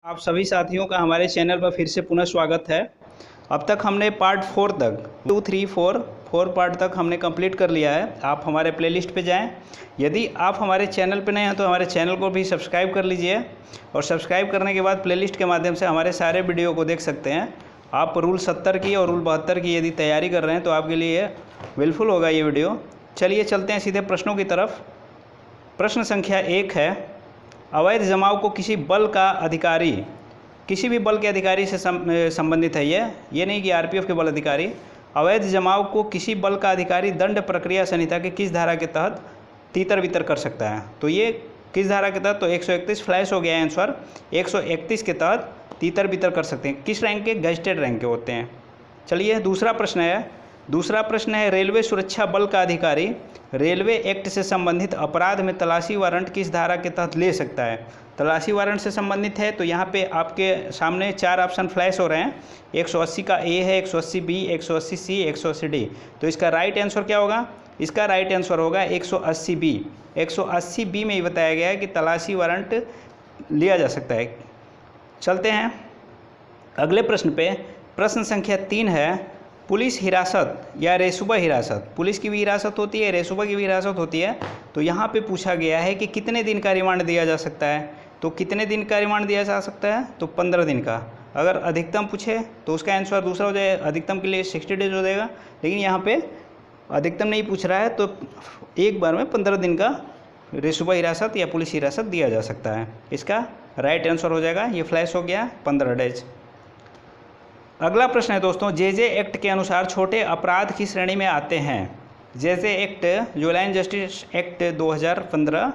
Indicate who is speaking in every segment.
Speaker 1: आप सभी साथियों का हमारे चैनल पर फिर से पुनः स्वागत है। अब तक हमने पार्ट 4 तक 2, 3, 4 पार्ट तक हमने कंप्लीट कर लिया है। आप हमारे प्लेलिस्ट पे जाएं। यदि आप हमारे चैनल पे नए हैं तो हमारे चैनल को भी सब्सक्राइब कर लीजिए और सब्सक्राइब करने के बाद प्लेलिस्ट के माध्यम से हमारे सारे वीडियो को देख सकते हैं। आप रूल 70 की और रूल 72 की यदि तैयारी कर रहे हैं तो आपके लिए हेल्पफुल होगा ये वीडियो। चलिए चलते हैं सीधे प्रश्नों की तरफ। प्रश्न संख्या 1 है, अवैध जमाव को किसी बल का अधिकारी, किसी भी बल के अधिकारी से संबंधित है ये नहीं कि आरपीएफ के बल अधिकारी। अवैध जमाव को किसी बल का अधिकारी दंड प्रक्रिया संहिता के किस धारा के तहत तीतर बितर कर सकता है? तो ये किस धारा के तहत? तो 131 फ्लैश हो गया है आंसर। 131 के तहत तीतर बितर कर सकते हैं। किस रैंक के? गजेटेड रैंक के होते हैं। चलिए दूसरा प्रश्न है, रेलवे सुरक्षा बल का अधिकारी रेलवे एक्ट से संबंधित अपराध में तलाशी वारंट किस धारा के तहत ले सकता है? तलाशी वारंट से संबंधित है तो यहाँ पे आपके सामने 4 ऑप्शन फ्लैश हो रहे हैं। 180 का ए है, 180 बी, 180 सी, 180 डी। तो इसका राइट आंसर क्या होगा? इसका राइट आंसर होगा 180 बी। 180 बी में ही बताया गया है कि तलाशी वारंट लिया जा सकता है। चलते हैं अगले प्रश्न पे। प्रश्न संख्या 3 है, पुलिस हिरासत या रेसुबा हिरासत, पुलिस की भी हिरासत होती है, रेसुबा की भी हिरासत होती है। तो यहाँ पे पूछा गया है कि कितने दिन का रिमांड दिया जा सकता है? तो कितने दिन का रिमांड दिया जा सकता है? तो 15 दिन का। अगर अधिकतम पूछे तो उसका आंसर दूसरा हो जाएगा, अधिकतम के लिए 60 डेज हो जाएगा। लेकिन यहाँ पे अधिकतम नहीं पूछ रहा है तो एक बार में 15 दिन का रेसुबा हिरासत या पुलिस हिरासत दिया जा सकता है। इसका राइट आंसर हो जाएगा, ये फ्लैश हो गया, 15 डेज। अगला प्रश्न है दोस्तों, जे एक्ट के अनुसार छोटे अपराध की श्रेणी में आते हैं। जे act, juvenile and justice act 2015,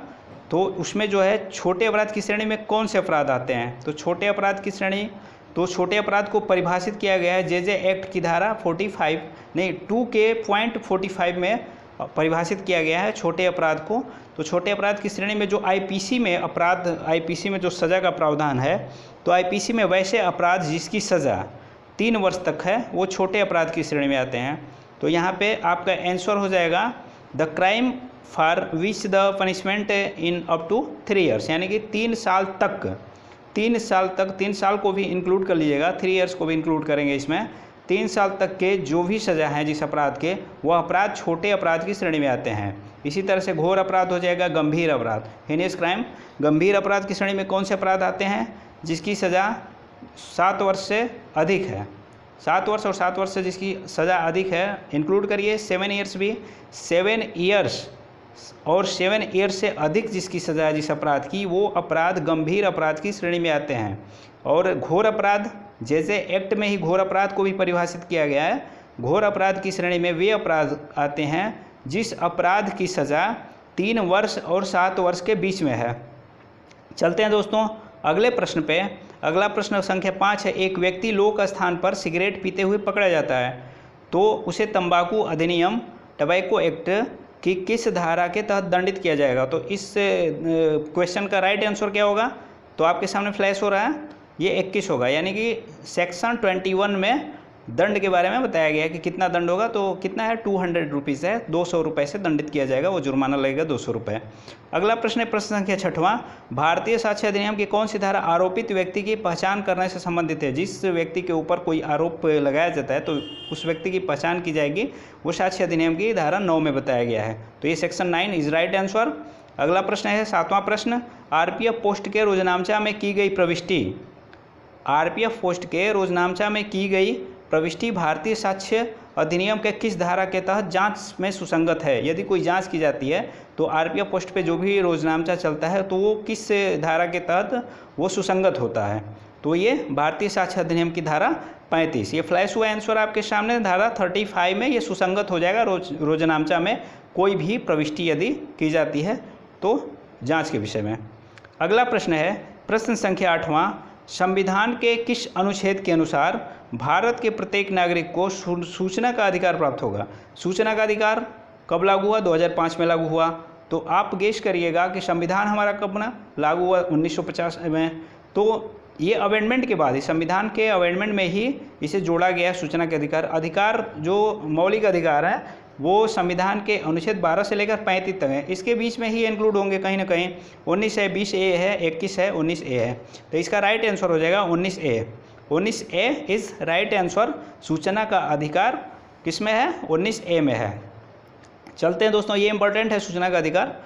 Speaker 1: तो उसमें जो है छोटे अपराध की श्रेणी में कौन से अपराध आते हैं? तो छोटे अपराध की श्रेणी, तो छोटे अपराध को परिभाषित किया गया है जे एक्ट की धारा 2 के पॉइंट 45 में परिभाषित किया गया है छोटे अपराध को। तो छोटे अपराध की श्रेणी में जो आईपीसी में जो सज़ा का प्रावधान है, तो आईपीसी में वैसे अपराध जिसकी सज़ा 3 वर्ष तक है वो छोटे अपराध की श्रेणी में आते हैं। तो यहाँ पे आपका आंसर हो जाएगा the crime for which the punishment in up to 3 years, यानी कि 3 साल तक, 3 साल को भी इंक्लूड कर लीजिएगा, 3 ईयर्स को भी इंक्लूड करेंगे इसमें। 3 साल तक के जो भी सज़ा हैं जिस अपराध के, वह अपराध छोटे अपराध की श्रेणी में आते हैं। इसी तरह से घोर अपराध हो जाएगा गंभीर अपराध, हेनियस क्राइम। गंभीर अपराध की श्रेणी में कौन से अपराध आते हैं? जिसकी सज़ा 7 वर्ष से अधिक है, 7 वर्ष और 7 वर्ष से जिसकी सज़ा अधिक है, इंक्लूड करिए। 7 ईयर्स भी, 7 ईयर्स और 7 ईयर्स से अधिक जिसकी सज़ा है जिस अपराध की, वो अपराध गंभीर अपराध की श्रेणी में आते हैं। और घोर अपराध, जैसे एक्ट में ही घोर अपराध को भी परिभाषित किया गया है। घोर अपराध की श्रेणी में वे अपराध आते हैं जिस अपराध की सज़ा 3 वर्ष और 7 वर्ष के बीच में है। चलते हैं दोस्तों अगले प्रश्न पे। अगला प्रश्न संख्या 5 है, एक व्यक्ति लोक स्थान पर सिगरेट पीते हुए पकड़ा जाता है तो उसे तंबाकू अधिनियम टबैको एक्ट की किस धारा के तहत दंडित किया जाएगा? तो इस क्वेश्चन का राइट आंसर क्या होगा? तो आपके सामने फ्लैश हो रहा है, ये 21 होगा, यानी कि सेक्शन 21 में दंड के बारे में बताया गया है कि कितना दंड होगा। तो कितना है? 200 रुपीज़ है, 200 रुपये से दंडित किया जाएगा, वो जुर्माना लगेगा 200 रुपये। अगला प्रश्न है प्रश्न संख्या 6वां, भारतीय साक्ष्य अधिनियम की कौन सी धारा आरोपित व्यक्ति की पहचान करने से संबंधित है? जिस व्यक्ति के ऊपर कोई आरोप लगाया जाता है तो उस व्यक्ति की पहचान की जाएगी, वो साक्ष्य अधिनियम की धारा 9 में बताया गया है। तो ये सेक्शन 9 इज राइट आंसर। अगला प्रश्न है 7वां प्रश्न, आरपीएफ पोस्ट के रोजनामचा में की गई प्रविष्टि, आरपीएफ पोस्ट के रोजनामचा में की गई प्रविष्टि भारतीय साक्ष्य अधिनियम के किस धारा के तहत जांच में सुसंगत है? यदि कोई जांच की जाती है तो आरपीएफ पोस्ट पे जो भी रोजनामचा चलता है तो वो किस धारा के तहत वो सुसंगत होता है? तो ये भारतीय साक्ष्य अधिनियम की धारा 35। ये फ्लैश हुआ आंसर आपके सामने, धारा 35 में ये सुसंगत हो जाएगा। रोजनामचा में कोई भी प्रविष्टि यदि की जाती है तो जाँच के विषय में। अगला प्रश्न है प्रश्न संख्या 8वां, संविधान के किस अनुच्छेद के अनुसार भारत के प्रत्येक नागरिक को सूचना का अधिकार प्राप्त होगा? सूचना का अधिकार कब लागू हुआ? 2005 में लागू हुआ। तो आप गेस करिएगा कि संविधान हमारा कब बना? लागू हुआ 1950 में। तो ये अमेंडमेंट के बाद ही, संविधान के अमेंडमेंट में ही इसे जोड़ा गया सूचना के अधिकार। अधिकार जो मौलिक अधिकार है वो संविधान के अनुच्छेद 12 से लेकर 35 तक हैं, इसके बीच में ही इंक्लूड होंगे कहीं ना कहीं। 19 है, 20 ए है, 21 है, 19 ए है। तो इसका राइट आंसर हो जाएगा 19 ए। 19 ए इज राइट आंसर। सूचना का अधिकार किस में है? 19 ए में है। चलते हैं दोस्तों, ये इंपॉर्टेंट है सूचना का अधिकार।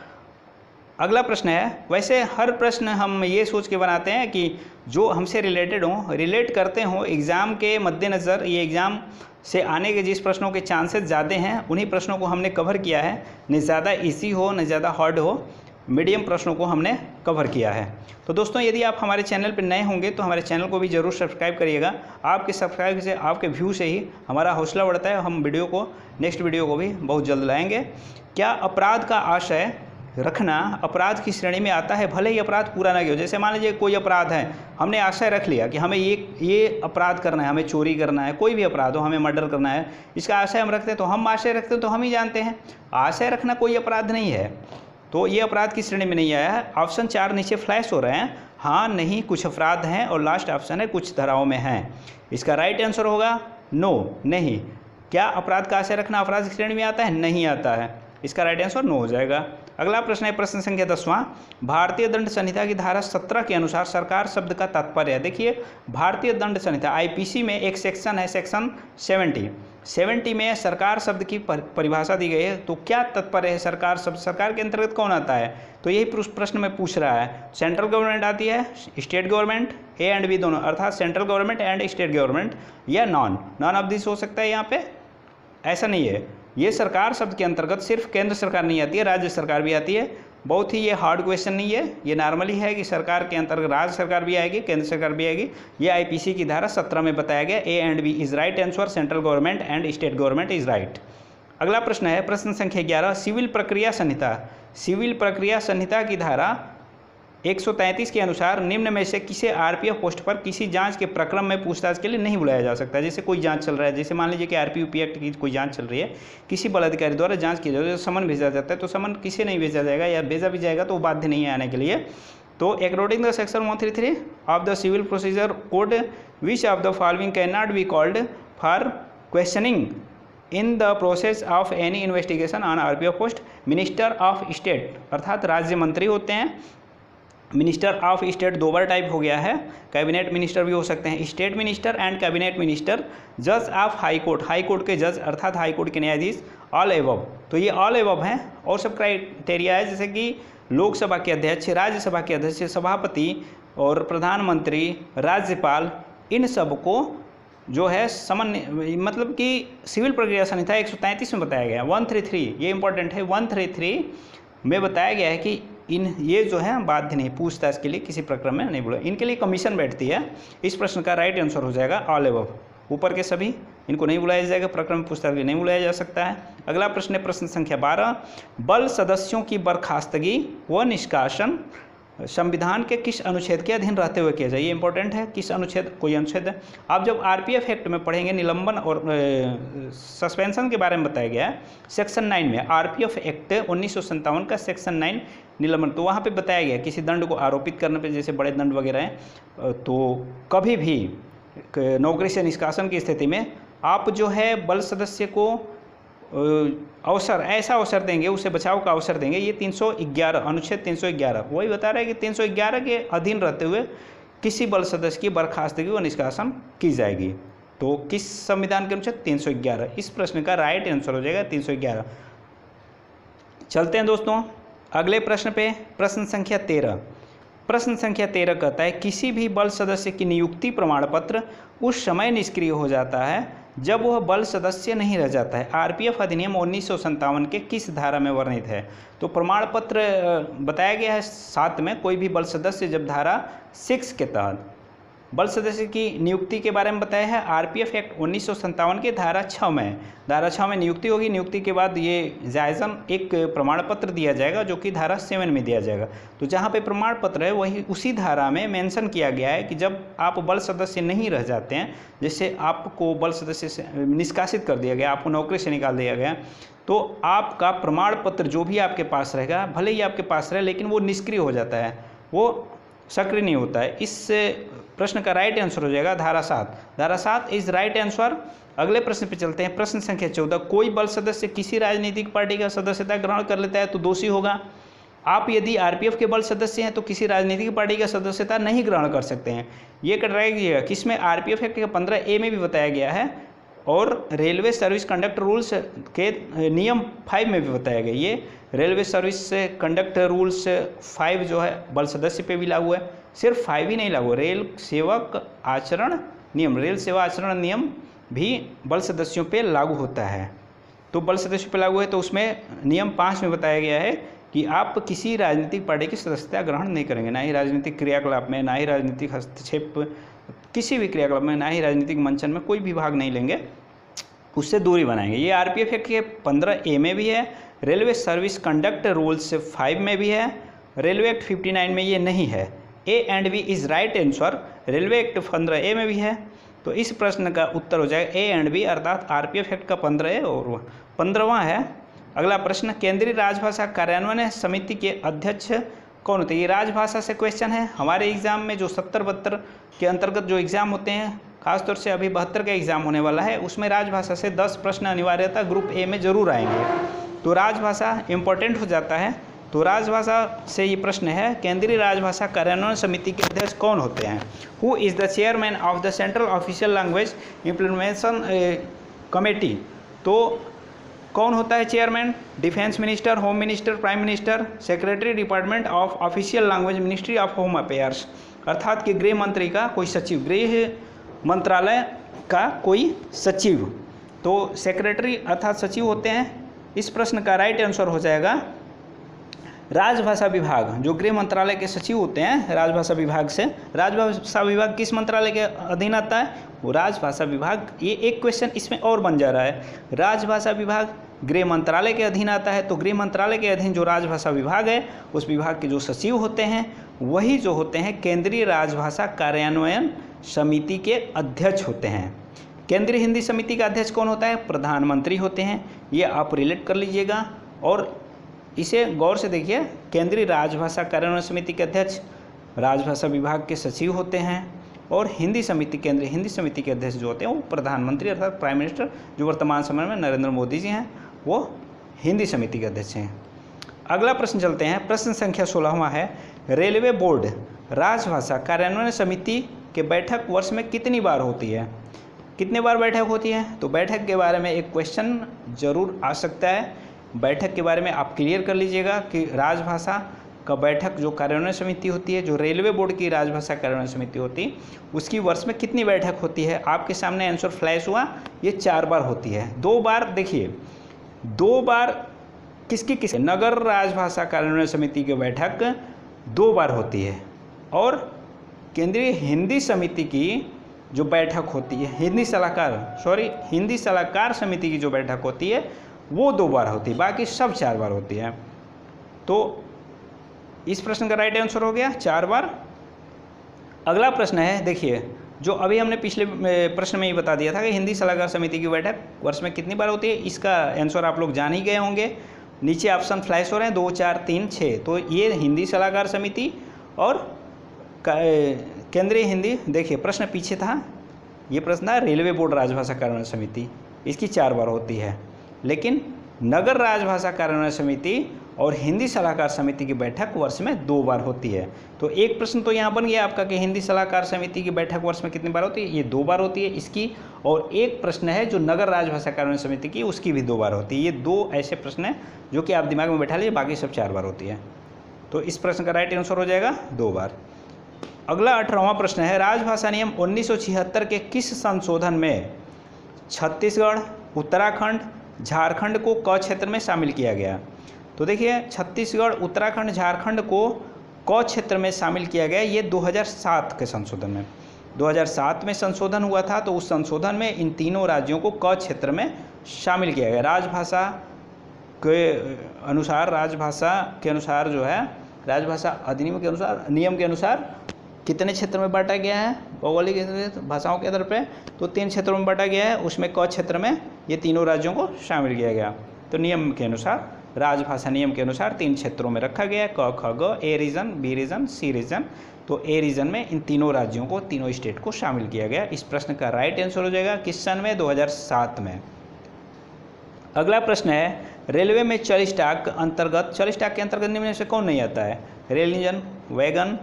Speaker 1: अगला प्रश्न है, वैसे हर प्रश्न हम ये सोच के बनाते हैं कि जो हमसे रिलेटेड हों, रिलेट करते हों एग्ज़ाम के मद्देनज़र। ये एग्ज़ाम से आने के जिस प्रश्नों के चांसेस ज़्यादा हैं उन्हीं प्रश्नों को हमने कवर किया है। न ज़्यादा इजी हो न ज़्यादा हार्ड हो, मीडियम प्रश्नों को हमने कवर किया है। तो दोस्तों, यदि आप हमारे चैनल पर नए होंगे तो हमारे चैनल को भी ज़रूर सब्सक्राइब करिएगा। आपके सब्सक्राइब से, आपके व्यू से ही हमारा हौसला बढ़ता है। हम नेक्स्ट वीडियो को भी बहुत जल्द लाएंगे। क्या अपराध का आशय रखना अपराध की श्रेणी में आता है, भले ही अपराध पूरा ना हो? जैसे मान लीजिए कोई अपराध है, हमने आशय रख लिया कि हमें ये अपराध करना है, हमें चोरी करना है, कोई भी अपराध हो, हमें मर्डर करना है, इसका आशय हम रखते हैं। तो हम आशय रखते हैं तो हम ही जानते हैं आशय रखना कोई अपराध नहीं है, तो ये अपराध की श्रेणी में नहीं आया है। ऑप्शन 4 नीचे फ्लैश हो रहे हैं, हाँ नहीं कुछ अपराध हैं, और लास्ट ऑप्शन है कुछ धाराओं में हैं। इसका राइट आंसर होगा नो, नहीं। क्या अपराध का आशय रखना अपराध की श्रेणी में आता है? नहीं आता है। इसका राइट आंसर नो हो जाएगा। अगला प्रश्न है प्रश्न संख्या 10वां। भारतीय दंड संहिता की धारा 17 के अनुसार सरकार शब्द का तात्पर्य है। देखिए, भारतीय दंड संहिता आईपीसी में एक सेक्शन है, सेक्शन 70 में सरकार शब्द की परिभाषा दी गई है। तो क्या तात्पर्य है सरकार शब्द? सरकार के अंतर्गत कौन आता है? तो यही प्रश्न में पूछ रहा है। सेंट्रल गवर्नमेंट आती है, state government, A and B दोनों, अर्थात central government and state government, या नॉन ऑफ दिस हो सकता है। यहाँ पे ऐसा नहीं है, ये सरकार शब्द के अंतर्गत सिर्फ केंद्र सरकार नहीं आती है, राज्य सरकार भी आती है। बहुत ही ये हार्ड क्वेश्चन नहीं है, ये नॉर्मली है कि सरकार के अंतर्गत राज्य सरकार भी आएगी, केंद्र सरकार भी आएगी। ये आईपीसी की धारा 17 में बताया गया। A and B is right answer, central government and state government is right. अगला प्रश्न है प्रश्न संख्या 11। सिविल प्रक्रिया संहिता, सिविल प्रक्रिया संहिता की धारा 133 के अनुसार निम्न में से किसे आरपीएफ पोस्ट पर किसी जांच के प्रक्रम में पूछताछ के लिए नहीं बुलाया जा सकता है? जैसे कोई जांच चल रहा है, जैसे मान लीजिए कि आरपीयूपी एक्ट की कोई जांच चल रही है, किसी बल अधिकारी द्वारा जांच की जाए, समन भेजा जाता है, तो समन किसे नहीं भेजा जाएगा, या भेजा भी जाएगा तो वो बाध्य नहीं है आने के लिए। तो according the section 133 of the civil procedure code, which of the following can not be called for questioning in the process of any investigation on RPF post? Minister of state, अर्थात राज्य मंत्री होते हैं। मिनिस्टर ऑफ स्टेट दो बार type हो गया है, cabinet minister भी हो सकते हैं, state minister and cabinet minister. जज of high court, high court के जज अर्थात हाई कोर्ट के न्यायाधीश। ऑल एबव, तो ये ऑल एबव हैं। और सब क्राइटेरिया है, जैसे कि लोकसभा के अध्यक्ष, राज्यसभा के अध्यक्ष, सभापति और प्रधानमंत्री, राज्यपाल, इन सब को जो है समन, मतलब कि सिविल प्रक्रिया संहिता 133 में बताया गया। 133 ये इंपॉर्टेंट है, 133 में बताया गया है कि ये जो है बाध्य नहीं, पूछताछ के लिए किसी प्रक्रम में नहीं बुला, इनके लिए कमीशन बैठती है। इस प्रश्न का राइट आंसर हो जाएगा ऑल एबव। ऊपर के सभी इनको नहीं बुलाया जाएगा, प्रक्रम में पूछताछ के लिए नहीं बुलाया जा सकता है। अगला प्रश्न है प्रश्न संख्या 12। बल सदस्यों की बर्खास्तगी व निष्कासन संविधान के किस अनुच्छेद के अधीन रहते हुए किया जाए? ये इंपॉर्टेंट है, किस अनुच्छेद, कोई अनुच्छेद है। आप जब आरपीएफ एक्ट में पढ़ेंगे, निलंबन और सस्पेंशन के बारे में बताया गया है सेक्शन 9 में। आरपीएफ एक्ट 1957 का सेक्शन 9 निलंबन, तो वहाँ पे बताया गया किसी दंड को आरोपित करने पे, जैसे बड़े दंड वगैरह हैं, तो कभी भी नौकरी से निष्कासन की स्थिति में आप जो है बल सदस्य को अवसर, ऐसा अवसर देंगे, उसे बचाव का अवसर देंगे। ये 311 अनुच्छेद 311 वही बता रहा है कि 311 के अधीन रहते हुए किसी बल सदस्य की बर्खास्तगी व निष्कासन की जाएगी। तो किस संविधान के अनुच्छेद? 311। इस प्रश्न का राइट आंसर हो जाएगा 311। चलते हैं दोस्तों अगले प्रश्न पे, प्रश्न संख्या 13। प्रश्न संख्या 13 कहता है किसी भी बल सदस्य की नियुक्ति प्रमाण पत्र उस समय निष्क्रिय हो जाता है जब वह बल सदस्य नहीं रह जाता है। आरपीएफ अधिनियम 1957 के किस धारा में वर्णित है? तो प्रमाण पत्र बताया गया है 7 में, कोई भी बल सदस्य जब धारा 6 के तहत बल सदस्य की नियुक्ति के बारे में बताया है। आरपीएफ एक्ट 1957 के धारा 6 में, धारा 6 में नियुक्ति होगी। नियुक्ति के बाद ये जायज़न एक प्रमाण पत्र दिया जाएगा जो कि धारा 7 में दिया जाएगा। तो जहाँ पे प्रमाण पत्र है वही उसी धारा में मेंशन किया गया है कि जब आप बल सदस्य नहीं रह जाते हैं, जैसे आपको बल सदस्य से निष्कासित कर दिया गया, आपको नौकरी से निकाल दिया गया, तो आपका प्रमाण पत्र जो भी आपके पास रहेगा, भले ही आपके पास रहे लेकिन वो निष्क्रिय हो जाता है, वो सक्रिय नहीं होता है। इस प्रश्न का राइट आंसर हो जाएगा धारा 7। धारा 7 इज राइट आंसर। अगले प्रश्न पे चलते हैं। प्रश्न संख्या 14, कोई बल सदस्य किसी राजनीतिक पार्टी का सदस्यता ग्रहण कर लेता है तो दोषी होगा। आप यदि आरपीएफ के बल सदस्य हैं तो किसी राजनीतिक पार्टी का सदस्यता नहीं ग्रहण कर सकते हैं। ये कटराइएगा किसमें, आरपीएफ एक्ट के 15A में भी बताया गया है और रेलवे सर्विस कंडक्ट रूल्स के नियम 5 में भी बताया गया। ये रेलवे सर्विस कंडक्ट रूल्स 5 जो है बल सदस्य पे भी लागू है। सिर्फ 5 ही नहीं लागू, रेल सेवक आचरण नियम, रेल सेवा आचरण नियम भी बल सदस्यों पे लागू होता है। तो बल सदस्यों पे लागू है तो उसमें नियम 5 में बताया गया है कि आप किसी राजनीतिक पार्टी की सदस्यता ग्रहण नहीं करेंगे, ना ही राजनीतिक क्रियाकलाप में, ना ही राजनीतिक हस्तक्षेप, किसी भी क्रियाकलाप में, ना ही राजनीतिक मंचन में कोई भी भाग नहीं लेंगे, उससे दूरी बनाएंगे। ये आरपीएफ एक्ट के 15A में भी है, रेलवे सर्विस कंडक्ट रूल्स 5 में भी है, रेलवे एक्ट 59 में ये नहीं है। A and B is right answer. Railway act 15A में भी है, तो इस प्रश्न का उत्तर हो जाएगा ए एंड बी, अर्थात आरपीएफ एक्ट का 15A और 15वां है। अगला प्रश्न, केंद्रीय राजभाषा कार्यान्वयन समिति के अध्यक्ष कौन होते हैं। ये राजभाषा से क्वेश्चन है। हमारे एग्जाम में जो 70-72 के अंतर्गत जो एग्ज़ाम होते हैं, खासतौर से अभी 72 का एग्ज़ाम होने वाला है, उसमें राजभाषा से 10 प्रश्न अनिवार्यतः ग्रुप ए में जरूर आएंगे। तो राजभाषा इंपॉर्टेंट हो जाता है। तो राजभाषा से ये प्रश्न है, केंद्रीय राजभाषा कार्यान्वयन समिति के अध्यक्ष कौन होते हैं। Who is the chairman of the central official language implementation committee. तो कौन होता है chairman, defence minister, home minister, prime minister, secretary department of official language, ministry of home affairs, अर्थात कि गृह मंत्री का कोई सचिव, गृह मंत्रालय का कोई सचिव। तो सेक्रेटरी अर्थात सचिव होते हैं। इस प्रश्न का राइट आंसर हो जाएगा राजभाषा विभाग। जो गृह मंत्रालय के सचिव होते हैं राजभाषा विभाग से, राजभाषा विभाग किस मंत्रालय के अधीन आता है, वो राजभाषा विभाग। ये एक क्वेश्चन इसमें और बन जा रहा है, राजभाषा विभाग गृह मंत्रालय के अधीन आता है, तो गृह मंत्रालय के अधीन जो राजभाषा विभाग है उस विभाग के जो सचिव होते हैं वही जो होते हैं केंद्रीय राजभाषा कार्यान्वयन समिति के अध्यक्ष होते हैं। केंद्रीय हिंदी समिति का अध्यक्ष कौन होता है, प्रधानमंत्री होते हैं। ये आप रिलेट कर लीजिएगा और इसे गौर से देखिए। केंद्रीय राजभाषा कार्यान्वयन समिति के अध्यक्ष राजभाषा विभाग के सचिव होते हैं और हिंदी समिति, केंद्रीय हिंदी समिति के अध्यक्ष जो होते हैं वो प्रधानमंत्री अर्थात प्राइम मिनिस्टर, जो वर्तमान समय में नरेंद्र मोदी जी हैं, वो हिंदी समिति के अध्यक्ष हैं। अगला प्रश्न चलते हैं। प्रश्न संख्या 16वां है, रेलवे बोर्ड राजभाषा कार्यान्वयन समिति के बैठक वर्ष में कितनी बार होती है। कितने बार बैठक होती है, तो बैठक के बारे में एक क्वेश्चन जरूर आ सकता है। बैठक के बारे में आप क्लियर कर लीजिएगा कि राजभाषा का बैठक जो कार्यान्वयन समिति होती है, जो रेलवे बोर्ड की राजभाषा कार्यान्वयन समिति होती है, उसकी वर्ष में कितनी बैठक होती है। आपके सामने आंसर फ्लैश हुआ, ये 4 बार होती है। 2 बार देखिए, 2 बार किसकी नगर राजभाषा कार्यान्वयन समिति की बैठक 2 बार होती है और केंद्रीय हिंदी समिति की जो बैठक होती है, हिंदी सलाहकार समिति की जो बैठक होती है वो 2 बार होती है, बाकी सब 4 बार होती है। तो इस प्रश्न का राइट आंसर हो गया 4 बार। अगला प्रश्न है, देखिए जो अभी हमने पिछले प्रश्न में ही बता दिया था कि हिंदी सलाहकार समिति की बैठक वर्ष में कितनी बार होती है, इसका आंसर आप लोग जान ही गए होंगे। नीचे ऑप्शन फ्लैश हो रहे हैं 2, 4, 3, 6। तो ये हिंदी सलाहकार समिति और केंद्रीय हिंदी, देखिए प्रश्न पीछे था, ये प्रश्न था रेलवे बोर्ड राजभाषा कार्यान्वयन समिति, इसकी 4 बार होती है। लेकिन नगर राजभाषा कार्यान्वयन समिति और हिंदी सलाहकार समिति की बैठक वर्ष में 2 बार होती है। तो एक प्रश्न तो यहाँ बन गया आपका कि हिंदी सलाहकार समिति की बैठक वर्ष में कितनी बार होती है, ये 2 बार होती है इसकी। और एक प्रश्न है जो नगर राजभाषा कार्यान्वयन समिति की, उसकी भी 2 बार होती है। ये 2 ऐसे प्रश्न हैं जो कि आप दिमाग में बैठा लीजिए, बाकी सब 4 बार होती है। तो इस प्रश्न का राइट आंसर हो जाएगा 2 बार। अगला 18वां प्रश्न है, राजभाषा नियम 1976 के किस संशोधन में छत्तीसगढ़, उत्तराखंड, झारखंड को क क्षेत्र में शामिल किया गया। तो देखिए छत्तीसगढ़, उत्तराखंड, झारखंड को क क्षेत्र में शामिल किया गया, ये 2007 के संशोधन में। 2007 में संशोधन हुआ था, तो उस संशोधन में इन तीनों राज्यों को क क्षेत्र में शामिल किया गया। राजभाषा के अनुसार जो है, राजभाषा अधिनियम के अनुसार, नियम के अनुसार कितने क्षेत्र में बांटा गया है भौगोलिक भाषाओं के आधार पे, तो 3 क्षेत्रों में बांटा गया है। उसमें क क्षेत्र में ये तीनों राज्यों को शामिल किया गया। तो नियम के अनुसार, राजभाषा नियम के अनुसार 3 क्षेत्रों में रखा गया है, क, ख, ग, ए रीजन, बी रीजन, सी रीजन। तो ए रीजन में इन तीनों राज्यों को, तीनों स्टेट को शामिल किया गया। इस प्रश्न का राइट आंसर हो जाएगा किस सन में, 2007 में। अगला प्रश्न है, रेलवे में 40 स्टॉक अंतर्गत, 40 स्टॉक के अंतर्गत निम्न से कौन नहीं आता है? रेल इंजन, वैगन,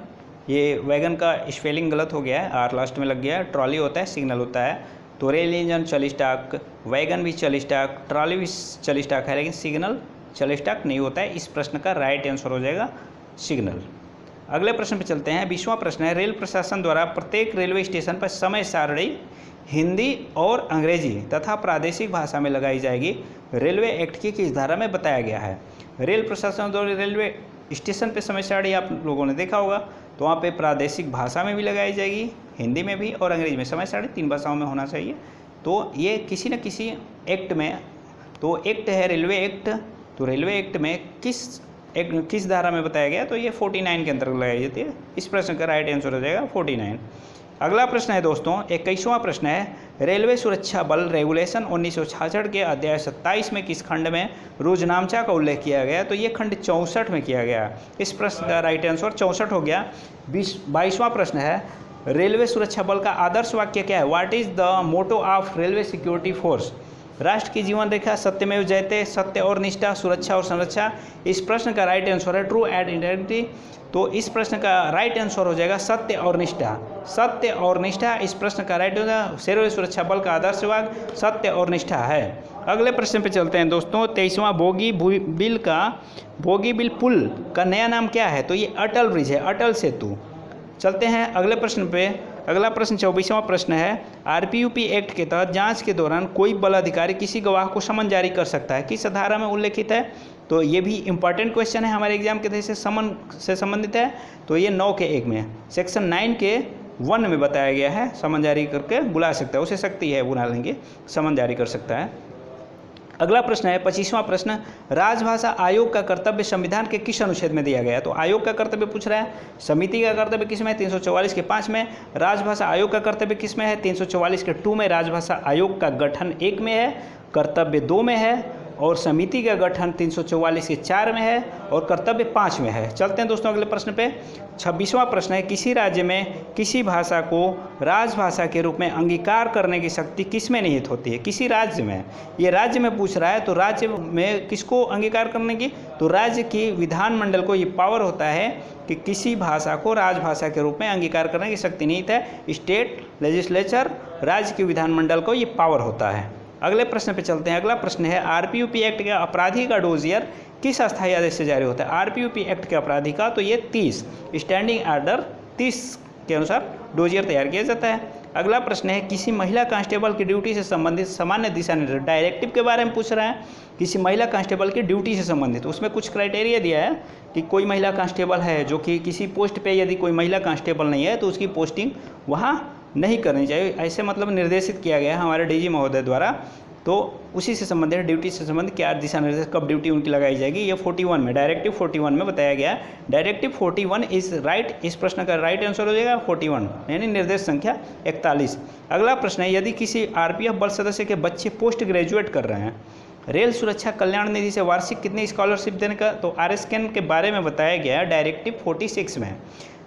Speaker 1: ये वैगन का स्पेलिंग गलत हो गया है, आर लास्ट में लग गया है, ट्रॉली होता है, सिग्नल होता है। तो रेल इंजन 40 स्टॉक, वैगन भी 40 स्टॉक, ट्रॉली भी 40 स्टॉक है, लेकिन सिग्नल 40 स्टॉक नहीं होता है। इस प्रश्न का राइट आंसर हो जाएगा सिग्नल। अगले प्रश्न पे चलते हैं। 20वां प्रश्न है, रेल प्रशासन द्वारा प्रत्येक रेलवे स्टेशन पर समय सारणी हिंदी और अंग्रेजी तथा प्रादेशिक भाषा में लगाई जाएगी, रेलवे एक्ट की किस धारा में बताया गया है? रेल प्रशासन द्वारा रेलवे स्टेशन पे समय सारणी आप लोगों ने देखा होगा, तो वहाँ पे प्रादेशिक भाषा में भी लगाई जाएगी, हिंदी में भी और अंग्रेजी में। समय सारणी 3 भाषाओं में होना चाहिए। तो ये किसी न किसी एक्ट में, तो एक्ट है रेलवे एक्ट, तो रेलवे एक्ट में किस धारा में बताया गया? तो ये 49 के अंतर्गत लगाई जाती है। इस प्रश्न का राइट आंसर हो जाएगा 49। अगला प्रश्न है दोस्तों, 21वां प्रश्न है, रेलवे सुरक्षा बल रेगुलेशन 1966 के अध्याय 27 में किस खंड में रोजनामचा का उल्लेख किया गया? तो ये खंड 64 में किया गया। इस प्रश्न का राइट आंसर 64 हो गया। 22वां प्रश्न है, रेलवे सुरक्षा बल का आदर्श वाक्य क्या है? What is the motto of railway security force? राष्ट्र की जीवन रेखा सत्यमेव जयते, सत्य और निष्ठा, सुरक्षा और संरक्षा। इस प्रश्न का राइट आंसर है ट्रू एंड इंटेग्रिटी। तो इस प्रश्न का राइट आंसर हो जाएगा सत्य और निष्ठा। सत्य और निष्ठा इस प्रश्न का राइट हो जाएगा। रेलवे सुरक्षा बल का आदर्श वाक्य सत्य और निष्ठा है। अगले प्रश्न पे चलते हैं दोस्तों। 23वां बोगी बिल पुल का नया नाम क्या है? तो ये अटल ब्रिज है, अटल सेतु। चलते हैं अगले प्रश्न पे। अगला प्रश्न 24वां प्रश्न है, आरपीयूपी एक्ट के तहत जांच के दौरान कोई बल अधिकारी किसी गवाह को समन जारी कर सकता है, किस धारा में उल्लेखित है? तो ये भी इंपॉर्टेंट क्वेश्चन है, हमारे एग्जाम के तरह से समन से संबंधित है। तो ये 9 के 1 में, सेक्शन 9 के 1 में बताया गया है, समन जारी करके बुला सकता है, उसे शक्ति है बुला लेंगे, समन जारी कर सकता है। अगला प्रश्न है 25वां प्रश्न, राजभाषा आयोग का कर्तव्य संविधान के किस अनुच्छेद में दिया गया है? तो आयोग का कर्तव्य पूछ रहा है। समिति का कर्तव्य किस में है? 344 के 5 में। राजभाषा आयोग का कर्तव्य किस में है? 344 के 2 में। राजभाषा आयोग का गठन 1 में है, कर्तव्य 2 में है, और समिति का गठन 344 के 4 में है, और कर्तव्य 5 में है। चलते हैं दोस्तों अगले प्रश्न पे। 26वां प्रश्न है, किसी राज्य में किसी भाषा को राजभाषा के रूप में अंगीकार करने की शक्ति किस में निहित होती है? किसी राज्य में, ये राज्य में पूछ रहा है, तो राज्य में किसको अंगीकार करने की? तो राज्य की विधानमंडल को ये पावर होता है कि किसी भाषा को राजभाषा के रूप में अंगीकार करने की शक्ति निहित है। स्टेट लेजिस्लेचर, राज्य की विधानमंडल को ये पावर होता है। अगले प्रश्न पे चलते हैं। अगला प्रश्न है, आरपीयूपी एक्ट के अपराधी का डोजियर किस अस्थायी आदेश से जारी होता है? आरपीयूपी एक्ट के अपराधी का, तो ये 30 स्टैंडिंग ऑर्डर 30 के अनुसार डोजियर तैयार किया जाता है। अगला प्रश्न है, किसी महिला कांस्टेबल की ड्यूटी से संबंधित सामान्य दिशा निर्देश, डायरेक्टिव के बारे में पूछ रहा है। किसी महिला कांस्टेबल की ड्यूटी से संबंधित, उसमें कुछ क्राइटेरिया दिया है कि कोई महिला कांस्टेबल है जो कि किसी पोस्ट पे, यदि कोई महिला कांस्टेबल नहीं है तो उसकी पोस्टिंग वहाँ नहीं करनी चाहिए, ऐसे मतलब निर्देशित किया गया है हमारे डीजी महोदय द्वारा। तो उसी से संबंधित, ड्यूटी से संबंधित क्या दिशा निर्देश, कब ड्यूटी उनकी लगाई जाएगी, ये 41 में, डायरेक्टिव 41 में बताया गया। Directive 41 is right. इस प्रश्न का राइट आंसर हो जाएगा 41, यानी निर्देश संख्या 41। अगला प्रश्न है, यदि किसी आरपीएफ बल सदस्य के बच्चे पोस्ट ग्रेजुएट कर रहे हैं, रेल सुरक्षा कल्याण निधि से वार्षिक कितनी स्कॉलरशिप देने का? तो आरएसकेन के बारे में बताया गया है डायरेक्टिव 46 में।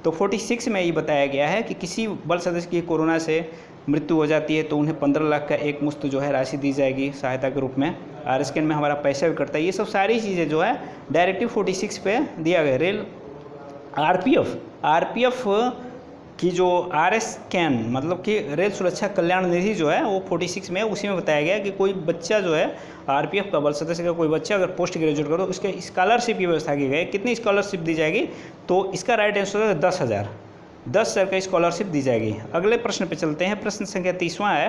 Speaker 1: तो 46 में ये बताया गया है कि किसी बल सदस्य की कोरोना से मृत्यु हो जाती है तो उन्हें 15 लाख का एक मुश्त जो है राशि दी जाएगी सहायता के रूप में। आरएसकेन में हमारा पैसा भी कटता है। ये सब सारी चीज़ें जो है डायरेक्टिव 46 पे दिया गया। रेल आरपीएफ की जो आरएसकेन मतलब कि रेल सुरक्षा कल्याण निधि जो है वो 46 में, उसी में बताया गया कि कोई बच्चा जो है आरपीएफ का बल सदस्य का कोई बच्चा अगर पोस्ट ग्रेजुएट करो, उसके स्कॉलरशिप की व्यवस्था की गई। कितनी स्कॉलरशिप दी जाएगी? तो इसका राइट आंसर है 10,000 का स्कॉलरशिप दी जाएगी। अगले प्रश्न पे चलते हैं। प्रश्न संख्या 30वां है,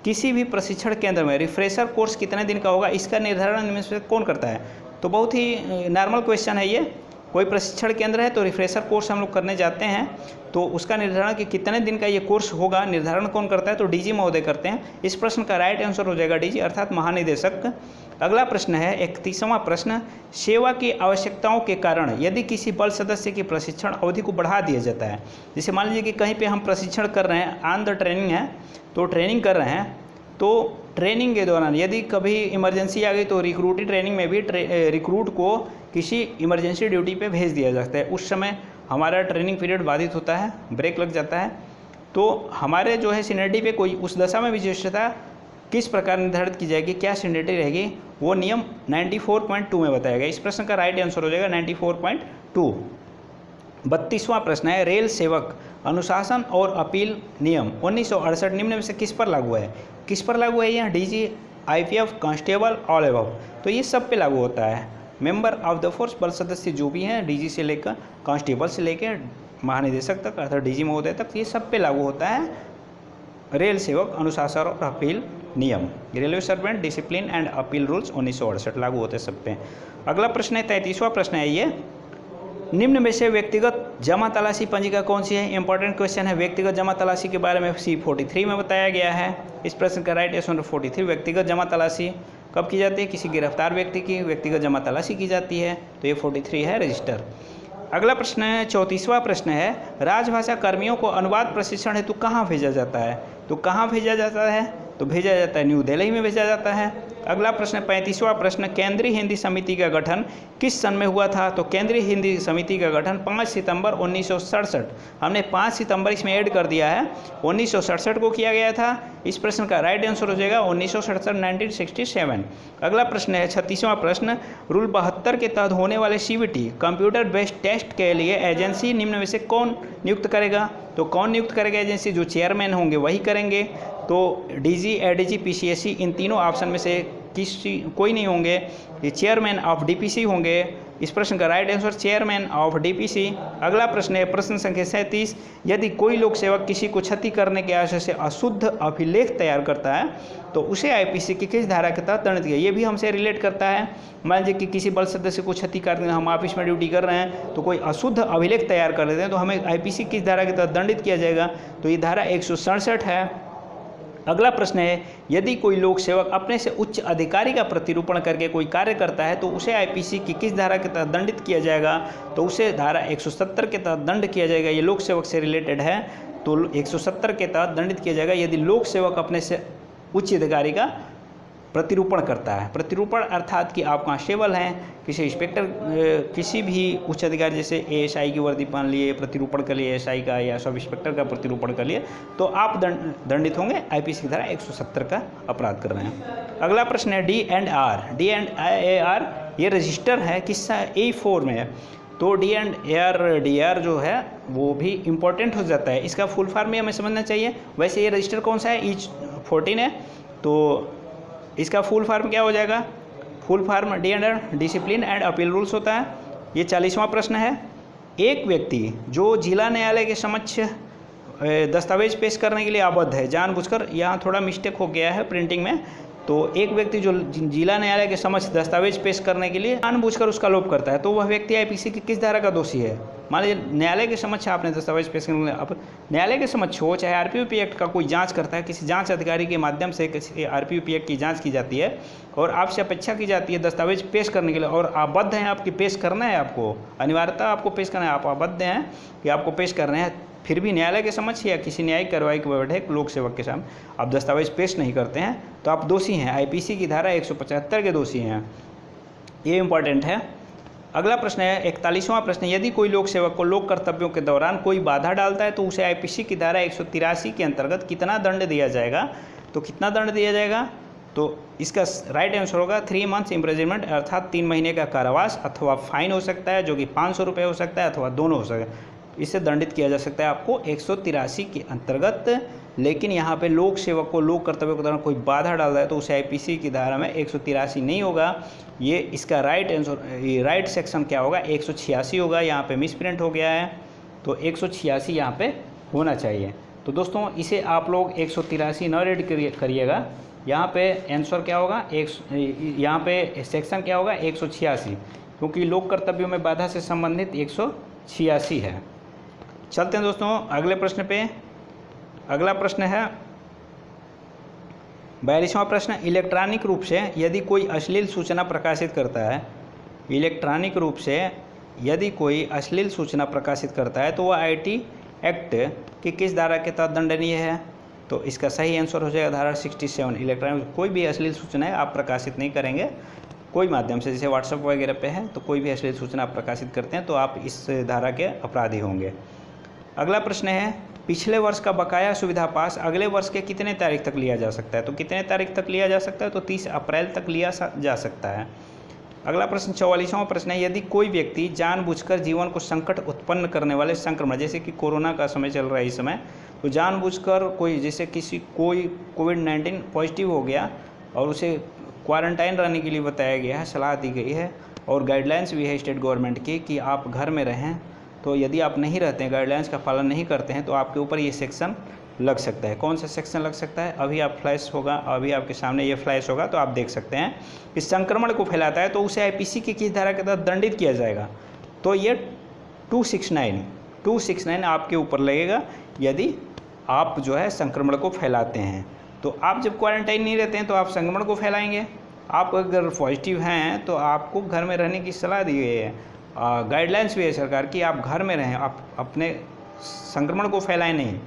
Speaker 1: किसी भी प्रशिक्षण केंद्र में रिफ्रेशर कोर्स कितने दिन का होगा, इसका निर्धारण इनमें से कौन करता है? तो बहुत ही नॉर्मल क्वेश्चन है ये। कोई प्रशिक्षण केंद्र है तो रिफ्रेशर कोर्स हम लोग करने जाते हैं, तो उसका निर्धारण कि कितने दिन का ये कोर्स होगा, निर्धारण कौन करता है? तो डीजी महोदय करते हैं। इस प्रश्न का राइट आंसर हो जाएगा डीजी, अर्थात महानिदेशक। अगला प्रश्न है 31वां प्रश्न, सेवा की आवश्यकताओं के कारण यदि किसी बल सदस्य की प्रशिक्षण अवधि को बढ़ा दिया जाता है, जैसे मान लीजिए कि कहीं पे हम प्रशिक्षण कर रहे हैं, ऑन द ट्रेनिंग है, तो ट्रेनिंग कर रहे हैं, तो ट्रेनिंग के दौरान यदि कभी इमरजेंसी आ गई तो रिक्रूटी ट्रेनिंग में भी रिक्रूट को किसी इमरजेंसी ड्यूटी पे भेज दिया जाता है। उस समय हमारा ट्रेनिंग पीरियड बाधित होता है, ब्रेक लग जाता है, तो हमारे जो है सीनियरिटी पे कोई उस दशा में विशेषता किस प्रकार निर्धारित की जाएगी, क्या सीनियरिटी रहेगी, वो नियम 94.2 में बताया गया। इस प्रश्न का राइट आंसर हो जाएगा 94.2। 32वां प्रश्न है, रेल सेवक अनुशासन और अपील नियम 1968 निम्न में से किस पर लागू है? किस पर लागू है? यह DG, IPF, constable, all above, तो ये सब पे लागू होता है। मेंबर ऑफ द फोर्स, बल सदस्य जो भी हैं, डीजी से लेकर कांस्टेबल से लेकर महानिदेशक तक अर्थात डीजी महोदय तक, ये सब पे लागू होता है रेल सेवक अनुशासन और अपील नियम। Railway servant discipline and appeal rules 1968 लागू होते हैं सब पे। अगला प्रश्न है 33वां प्रश्न है ये, निम्न में से व्यक्तिगत जमा तलाशी पंजिका कौन सी है? इंपॉर्टेंट क्वेश्चन है। व्यक्तिगत जमा तलाशी के बारे में C43 में बताया गया है। इस प्रश्न का राइट आंसर 43। व्यक्तिगत जमा तलाशी कब की जाती है? किसी गिरफ्तार व्यक्ति की व्यक्तिगत जमा तलाशी की जाती है, तो ये 43 है रजिस्टर। अगला प्रश्न है 34वां प्रश्न है, राजभाषा कर्मियों को अनुवाद प्रशिक्षण हेतु कहाँ भेजा जाता है? तो कहाँ भेजा जाता है? तो भेजा जाता है न्यू दिल्ली में भेजा जाता है। अगला प्रश्न 35वां प्रश्न, केंद्रीय हिंदी समिति का गठन किस सन में हुआ था? तो केंद्रीय हिंदी समिति का गठन 5 सितंबर 1967, हमने 5 सितंबर इसमें ऐड कर दिया है, 1967 को किया गया था। इस प्रश्न का राइट आंसर हो जाएगा 1967, 1967। अगला प्रश्न है 36वां प्रश्न, रूल 72 के तहत होने वाले CBT कंप्यूटर बेस्ड टेस्ट के लिए एजेंसी निम्न में से कौन नियुक्त करेगा? तो कौन नियुक्त करेगा एजेंसी? जो चेयरमैन होंगे वही करेंगे। तो डीजी, एडीजी, PCSC, इन तीनों ऑप्शन में से कोई नहीं होंगे, ये चेयरमैन ऑफ DPC होंगे। इस प्रश्न का right answer chairman of DPC। अगला प्रश्न है प्रश्न संख्या 37, यदि कोई लोक सेवक किसी को क्षति करने के आशय से अशुद्ध अभिलेख तैयार करता है तो उसे IPC की किस धारा के तहत दंडित किया? ये भी हमसे रिलेट करता है। मान लीजिए कि किसी बल सदस्य को क्षति करने, हम ऑफिस में ड्यूटी कर रहे हैं तो कोई अशुद्ध अभिलेख तैयार कर देते हैं तो हमें IPC किस धारा के तहत दंडित किया जाएगा? तो ये धारा 167 है। अगला प्रश्न है, यदि कोई लोक सेवक अपने से उच्च अधिकारी का प्रतिरूपण करके कोई कार्य करता है तो उसे IPC की किस धारा के तहत दंडित किया जाएगा? तो उसे धारा 170 के तहत दंड किया जाएगा। ये लोक सेवक से रिलेटेड है, तो 170 के तहत दंडित किया जाएगा यदि लोक सेवक अपने से उच्च अधिकारी का प्रतिरूपण करता है। प्रतिरूपण अर्थात कि आप कांस्टेबल हैं, किसी इंस्पेक्टर, किसी भी उच्च अधिकारी जैसे ASI की वर्दी पहन लिए, प्रतिरूपण कर लिए ASI का या सब इंस्पेक्टर का प्रतिरूपण कर लिए, तो आप दंडित होंगे। IPC की धारा 170 का अपराध कर रहे हैं। अगला प्रश्न है D&R। D&AR ये रजिस्टर है, किस्सा A4 में है, तो D&AR जो है वो भी इम्पोर्टेंट हो जाता है। इसका फुल फॉर्म भी हमें समझना चाहिए। वैसे ये रजिस्टर कौन सा है? E14 है, तो इसका फुल फॉर्म क्या हो जाएगा? Full form D&R discipline and appeal rules होता है। ये 40वां प्रश्न है, एक व्यक्ति जो जिला न्यायालय के समक्ष दस्तावेज पेश करने के लिए आबद्ध है, जानबूझकर यहाँ थोड़ा मिस्टेक हो गया है प्रिंटिंग में, तो एक व्यक्ति जो जिला न्यायालय के समक्ष दस्तावेज पेश करने के लिए जानबूझकर उसका लोप करता है तो वह व्यक्ति IPC की किस धारा का दोषी है? मान लीजिए न्यायालय के समक्ष आपने दस्तावेज पेश करने के लिए, अब न्यायालय के समक्ष हो चाहे RPUP एक्ट का कोई जांच करता है, किसी जांच अधिकारी के माध्यम से किसी RPUP एक्ट की जांच की जाती है और आपसे अपेक्षा की जाती है दस्तावेज पेश करने के लिए और आप बाध्य हैं, आपकी पेश करना है, आपको अनिवार्यता आपको पेश करना है, आप बाध्य हैं कि आपको पेश कर रहे हैं, फिर भी न्यायालय के समक्ष या किसी न्यायिक कार्रवाई के बैठे लोक सेवक के सामने आप दस्तावेज पेश नहीं करते हैं तो आप दोषी हैं, IPC की धारा 175 के दोषी हैं। ये इंपॉर्टेंट है। अगला प्रश्न है 41वां प्रश्न, यदि कोई लोक सेवक को लोक कर्तव्यों के दौरान कोई बाधा डालता है तो उसे IPC की धारा 183 के अंतर्गत कितना दंड दिया जाएगा? तो कितना दंड दिया जाएगा? तो इसका राइट आंसर होगा 3 मंथ्स इम्प्रिजनमेंट, अर्थात 3 महीने का कारावास, अथवा फाइन हो सकता है जो कि 500 रुपये हो सकता है, अथवा दोनों हो सकता है। इससे दंडित किया जा सकता है आपको 183 के अंतर्गत। लेकिन यहाँ पे लोक सेवक को लोक कर्तव्य के दौरान कोई बाधा डाल रहा है तो उसे IPC की धारा में 183 नहीं होगा। ये इसका राइट आंसर, राइट सेक्शन क्या होगा? 186 होगा। यहाँ पे मिस प्रिंट हो गया है तो 186 यहाँ पे होना चाहिए। तो दोस्तों इसे आप लोग 183 न रेड करिएगा। यहाँ पे आंसर क्या होगा? यहाँ पे सेक्शन क्या होगा? 186, क्योंकि लोक कर्तव्यों में बाधा से संबंधित 186 है। चलते हैं दोस्तों अगले प्रश्न पे। अगला प्रश्न है 42वां प्रश्न, इलेक्ट्रॉनिक रूप से यदि कोई अश्लील सूचना प्रकाशित करता है, इलेक्ट्रॉनिक रूप से यदि कोई अश्लील सूचना प्रकाशित करता है तो वह IT एक्ट की किस धारा के तहत दंडनीय है? तो इसका सही आंसर हो जाएगा धारा 67। इलेक्ट्रॉनिक कोई भी अश्लील सूचना है आप प्रकाशित नहीं करेंगे कोई माध्यम से, जैसे व्हाट्सएप वगैरह पे है, तो कोई भी अश्लील सूचना आप प्रकाशित करते हैं तो आप इस धारा के अपराधी होंगे। अगला प्रश्न है, पिछले वर्ष का बकाया सुविधा पास अगले वर्ष के कितने तारीख तक लिया जा सकता है? तो कितने तारीख तक लिया जा सकता है? तो 30 अप्रैल तक लिया जा सकता है। अगला प्रश्न 44वां प्रश्न है, यदि कोई व्यक्ति जानबूझकर जीवन को संकट उत्पन्न करने वाले संक्रमण, जैसे कि कोरोना का समय चल रहा है इस समय, तो जानबूझकर कोई, जैसे कोई कोविड-19 पॉजिटिव हो गया और उसे क्वारंटाइन रहने के लिए बताया गया है, सलाह दी गई है और गाइडलाइंस भी है स्टेट गवर्नमेंट की कि आप घर में रहें, तो यदि आप नहीं रहते हैं, गाइडलाइंस का पालन नहीं करते हैं, तो आपके ऊपर ये सेक्शन लग सकता है। कौन सा सेक्शन लग सकता है? अभी आप फ्लैश होगा, अभी आपके सामने ये फ्लैश होगा तो आप देख सकते हैं। इस संक्रमण को फैलाता है तो उसे आईपीसी की किस धारा के तहत दंडित किया जाएगा? तो ये 269 आपके ऊपर लगेगा यदि आप जो है संक्रमण को फैलाते हैं। तो आप जब क्वारंटाइन नहीं रहते हैं तो आप संक्रमण को फैलाएंगे। आप अगर पॉजिटिव हैं तो आपको घर में रहने की सलाह दी गई है, गाइडलाइंस भी है सरकार की, आप घर में रहें, आप अपने संक्रमण को फैलाएं नहीं।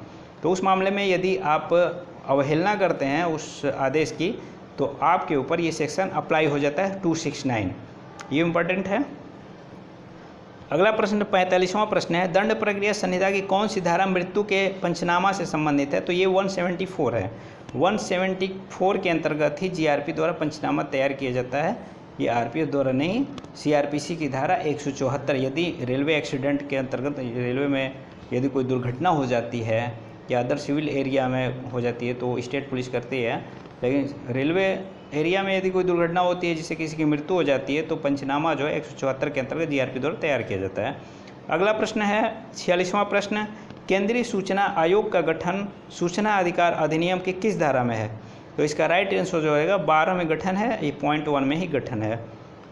Speaker 1: तो उस मामले में यदि आप अवहेलना करते हैं उस आदेश की तो आपके ऊपर ये सेक्शन अप्लाई हो जाता है 269, ये इम्पोर्टेंट है। अगला प्रश्न 45वां प्रश्न है, दंड प्रक्रिया संहिता की कौन सी धारा मृत्यु के पंचनामा से संबंधित है? तो ये 174 है। 174 के अंतर्गत ही जीआरपी द्वारा पंचनामा तैयार किया जाता है, ये आरपीएफ द्वारा नहीं। सीआरपीसी की धारा 174, यदि रेलवे एक्सीडेंट के अंतर्गत रेलवे में यदि कोई दुर्घटना हो जाती है या अदर सिविल एरिया में हो जाती है तो स्टेट पुलिस करती है, लेकिन रेलवे एरिया में यदि कोई दुर्घटना होती है जिससे किसी की मृत्यु हो जाती है तो पंचनामा जो है 174 के अंतर्गत जीआरपी द्वारा तैयार किया जाता है। अगला प्रश्न है 46वां प्रश्न, केंद्रीय सूचना आयोग का गठन सूचना अधिकार अधिनियम की किस धारा में है? तो इसका राइट आंसर जो होगा 12 में गठन है, ये पॉइंट 1 में ही गठन है।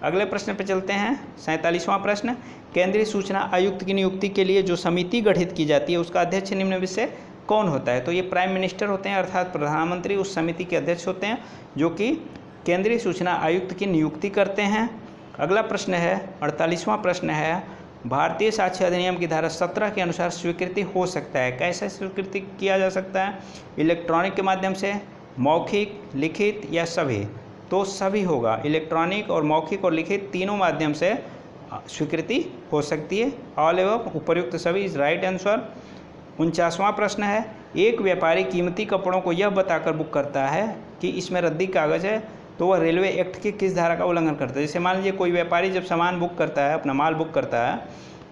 Speaker 1: अगले प्रश्न पर चलते हैं 47वां प्रश्न, केंद्रीय सूचना आयुक्त की नियुक्ति के लिए जो समिति गठित की जाती है उसका अध्यक्ष निम्न में से कौन होता है? तो ये प्राइम मिनिस्टर होते हैं, अर्थात प्रधानमंत्री उस समिति के अध्यक्ष होते हैं जो कि केंद्रीय सूचना आयुक्त की नियुक्ति करते हैं। अगला प्रश्न है 48वां प्रश्न है, भारतीय साक्ष्य अधिनियम की धारा 17 के अनुसार स्वीकृति हो सकता है, कैसे स्वीकृति किया जा सकता है? इलेक्ट्रॉनिक के माध्यम से, मौखिक, लिखित या सभी? तो सभी होगा, इलेक्ट्रॉनिक और मौखिक और लिखित तीनों माध्यम से स्वीकृति हो सकती है। ऑल एवं उपर्युक्त सभी इज राइट आंसर। 49वां प्रश्न है, एक व्यापारी कीमती कपड़ों को यह बताकर बुक करता है कि इसमें रद्दी कागज़ है तो वह रेलवे एक्ट की किस धारा का उल्लंघन करता है? जैसे मान लीजिए कोई व्यापारी जब सामान बुक करता है, अपना माल बुक करता है,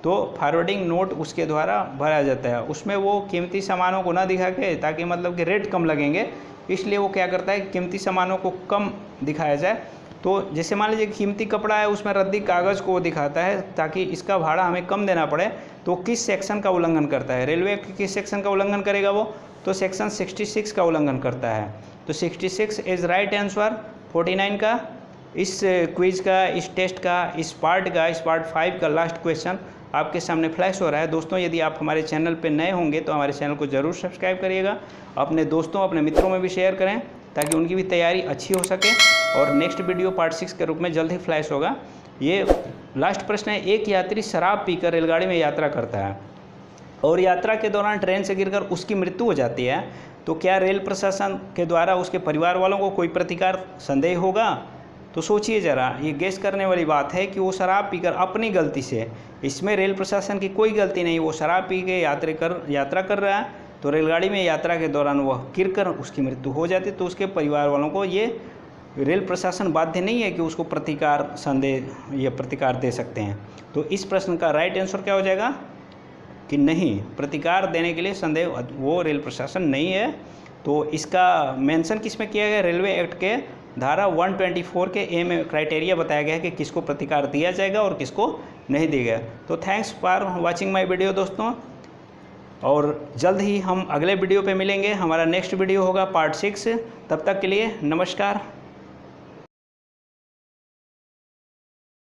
Speaker 1: तो फॉरवर्डिंग नोट उसके द्वारा भरा जाता है, उसमें वो कीमती सामानों को ना दिखा के, ताकि मतलब कि रेट कम लगेंगे, इसलिए वो क्या करता है कीमती सामानों को कम दिखाया जाए। तो जैसे मान लीजिए कीमती कपड़ा है, उसमें रद्दी कागज़ को दिखाता है ताकि इसका भाड़ा हमें कम देना पड़े, तो किस सेक्शन का उल्लंघन करता है? रेलवे एक्ट किस सेक्शन का उल्लंघन करेगा वो? तो सेक्शन 66 का उल्लंघन करता है। तो 66 इज़ राइट आंसर। 49 का, इस क्विज का, इस टेस्ट का, इस पार्ट 5 का लास्ट क्वेश्चन आपके सामने फ्लैश हो रहा है। दोस्तों, यदि आप हमारे चैनल पर नए होंगे तो हमारे चैनल को ज़रूर सब्सक्राइब करिएगा, अपने दोस्तों अपने मित्रों में भी शेयर करें ताकि उनकी भी तैयारी अच्छी हो सके। और नेक्स्ट वीडियो पार्ट 6 के रूप में जल्द ही फ्लैश होगा। ये लास्ट प्रश्न है, एक यात्री शराब पीकर रेलगाड़ी में यात्रा करता है और यात्रा के दौरान ट्रेन से गिरकर उसकी मृत्यु हो जाती है, तो क्या रेल प्रशासन के द्वारा उसके परिवार वालों को कोई प्रतिकार संदेह होगा? तो सोचिए ज़रा, ये गेस करने वाली बात है कि वो शराब पीकर अपनी गलती से, इसमें रेल प्रशासन की कोई गलती नहीं, वो शराब पी के यात्रा कर रहा है, तो रेलगाड़ी में यात्रा के दौरान वह गिरकर उसकी मृत्यु हो जाती, तो उसके परिवार वालों को ये रेल प्रशासन बाध्य नहीं है कि उसको प्रतिकार दे सकते हैं। तो इस प्रश्न का राइट आंसर क्या हो जाएगा कि नहीं, प्रतिकार देने के लिए संदेह वो रेल प्रशासन नहीं है। तो इसका मेंशन किस में किया गया? रेलवे एक्ट के धारा 124 के ए में क्राइटेरिया बताया गया है कि किसको प्रतिकार दिया जाएगा और किसको नहीं दिया गया। तो thanks for watching my video दोस्तों, और जल्द ही हम अगले वीडियो पे मिलेंगे। हमारा नेक्स्ट वीडियो होगा पार्ट 6। तब तक के लिए नमस्कार।